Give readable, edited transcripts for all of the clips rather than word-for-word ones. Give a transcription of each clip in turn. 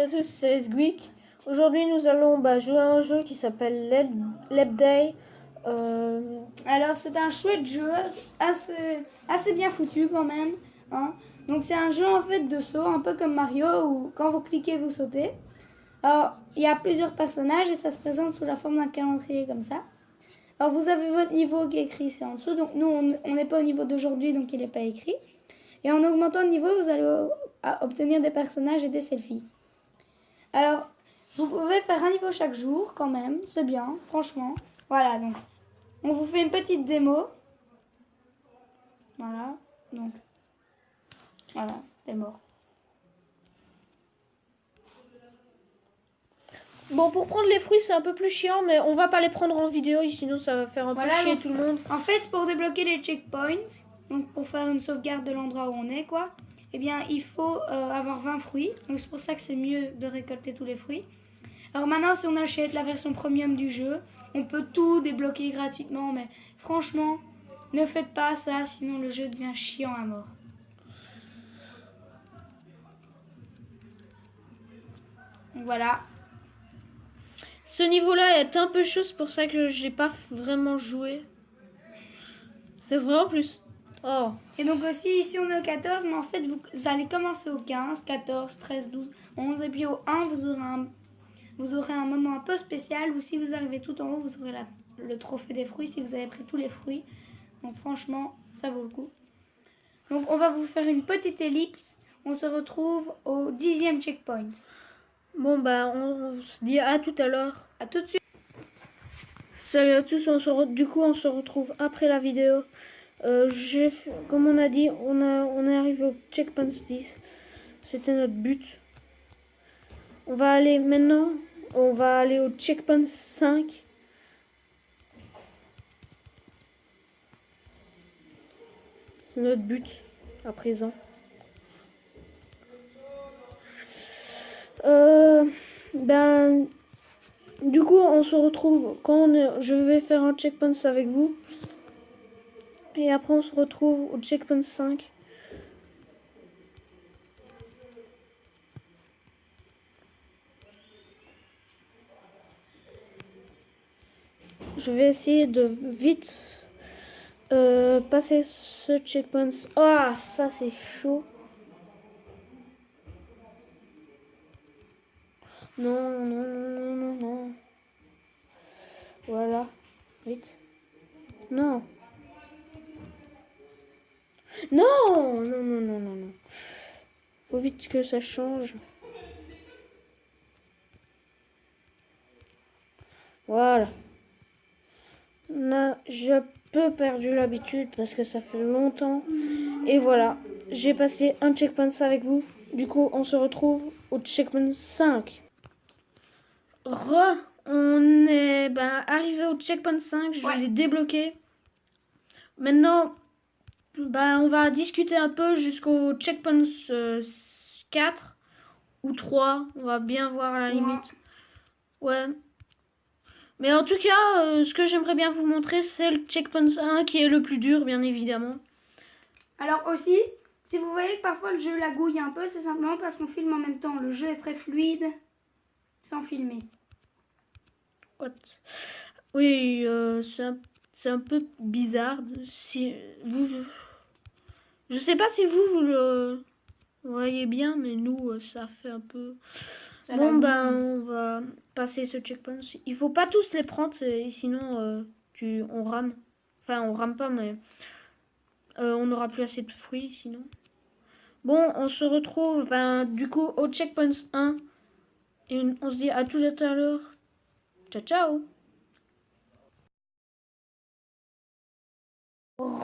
à tous, c'est Squeak. Aujourd'hui, nous allons jouer à un jeu qui s'appelle Lab Day. Alors, c'est un chouette jeu, assez bien foutu quand même. Hein. Donc, c'est un jeu en fait de saut, un peu comme Mario, où quand vous cliquez, vous sautez. Alors, il y a plusieurs personnages et ça se présente sous la forme d'un calendrier comme ça. Alors, vous avez votre niveau qui est écrit ici en dessous. Donc, nous, on n'est pas au niveau d'aujourd'hui, donc il n'est pas écrit. Et en augmentant le niveau, vous allez obtenir des personnages et des selfies. Alors, vous pouvez faire un niveau chaque jour quand même, c'est bien, franchement. Voilà, donc, on vous fait une petite démo. Voilà, donc, voilà, c'est mort. Bon, pour prendre les fruits, c'est un peu plus chiant, mais on va pas les prendre en vidéo, sinon ça va faire un peu chier donc, tout le monde. En fait, pour débloquer les checkpoints, donc pour faire une sauvegarde de l'endroit où on est, quoi, eh bien, il faut avoir 20 fruits. Donc, c'est pour ça que c'est mieux de récolter tous les fruits. Alors maintenant, si on achète la version premium du jeu, on peut tout débloquer gratuitement, mais franchement, ne faites pas ça, sinon le jeu devient chiant à mort. Donc voilà. Ce niveau-là est un peu chaud, c'est pour ça que j'ai pas vraiment joué. C'est vrai en plus. Oh. Et donc aussi, ici on est au 14, mais en fait, vous allez commencer au 15, 14, 13, 12, 11, et puis au 1, vous aurez un moment un peu spécial où si vous arrivez tout en haut, vous aurez le trophée des fruits si vous avez pris tous les fruits. Donc franchement, ça vaut le coup. Donc on va vous faire une petite ellipse. On se retrouve au 10e checkpoint. Bon, on se dit à tout à l'heure. À tout de suite. Salut à tous, du coup on se retrouve après la vidéo. Comme on a dit, on est arrivé au checkpoint 10. C'était notre but. On va aller maintenant, on va aller au checkpoint 5. C'est notre but à présent. Du coup, on se retrouve quand je vais faire un checkpoint avec vous. Et après, on se retrouve au checkpoint 5. Je vais essayer de vite passer ce checkpoint. Ah, ça c'est chaud. Non, non, non, non, non. Voilà. Vite. Non. Non, non, non, non, non, non. Faut vite que ça change. Voilà. Là, j'ai un peu perdu l'habitude parce que ça fait longtemps. Et voilà. J'ai passé un checkpoint avec vous. Du coup, on se retrouve au checkpoint 5. On est arrivé au checkpoint 5. Je l'ai débloqué. Maintenant, on va discuter un peu jusqu'au checkpoint 4 ou 3. On va bien voir à la limite. Ouais. Mais en tout cas, ce que j'aimerais bien vous montrer, c'est le checkpoint 1 qui est le plus dur, bien évidemment. Alors aussi, si vous voyez que parfois le jeu lagouille un peu, c'est simplement parce qu'on filme en même temps. Le jeu est très fluide sans filmer. What? Oui, c'est un peu bizarre. Je sais pas si vous le voyez bien, mais nous, ça fait un peu... on va passer ce checkpoint. Il faut pas tous les prendre, sinon on rame. Enfin, on rame pas, mais on n'aura plus assez de fruits, sinon. Bon, on se retrouve du coup au checkpoint 1. Et on se dit à tout à l'heure. Ciao, ciao. On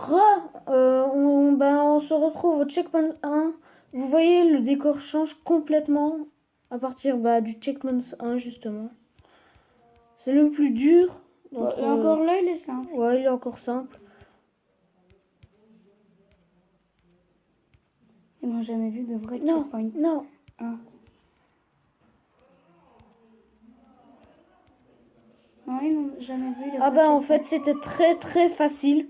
se retrouve au checkpoint 1. Vous voyez, le décor change complètement à partir du checkpoint 1, justement. C'est le plus dur. Donc, encore là, il est simple. Ouais, il est encore simple. Ils n'ont jamais vu de vrai checkpoint. Non. Non, ils n'ont jamais vu de vrai en fait, c'était très très facile.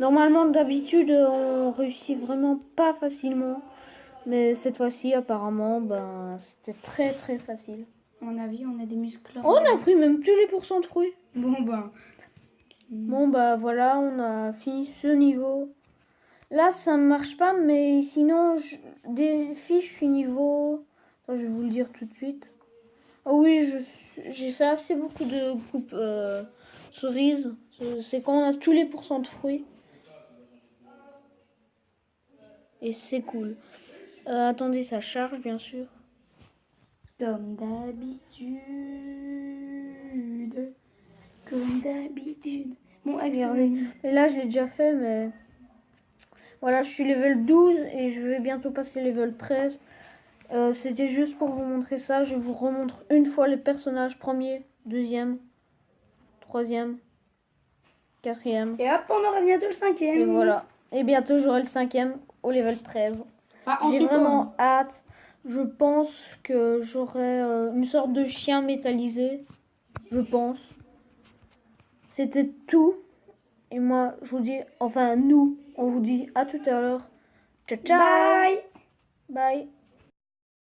Normalement, d'habitude, on réussit vraiment pas facilement. Mais cette fois-ci, apparemment, ben, c'était très très facile. À mon avis, on a des muscles. Oh, on a pris même tous les pourcents de fruits. Bon, ben. Bon, bah voilà, on a fini ce niveau. Là, ça ne marche pas, mais sinon, des fiches, je suis niveau... Attends, je vais vous le dire tout de suite. Oh oui, j'ai fait assez beaucoup de coupes cerises. C'est quand on a tous les pourcents de fruits. Et c'est cool. Attendez, ça charge, bien sûr. Comme d'habitude. Comme d'habitude. Bon, excusez-moi. Et là, je l'ai déjà fait, mais... Voilà, je suis level 12 et je vais bientôt passer level 13. C'était juste pour vous montrer ça. Je vous remontre une fois les personnages. Premier, deuxième, troisième, quatrième. Et hop, on aura bientôt le 5e. Et voilà. Et bientôt, j'aurai le 5e au level 13. J'ai vraiment hâte. Je pense que j'aurai une sorte de chien métallisé. Je pense. C'était tout. Et moi, je vous dis, enfin, nous, on vous dit à tout à l'heure. Ciao, ciao. Bye. Bye.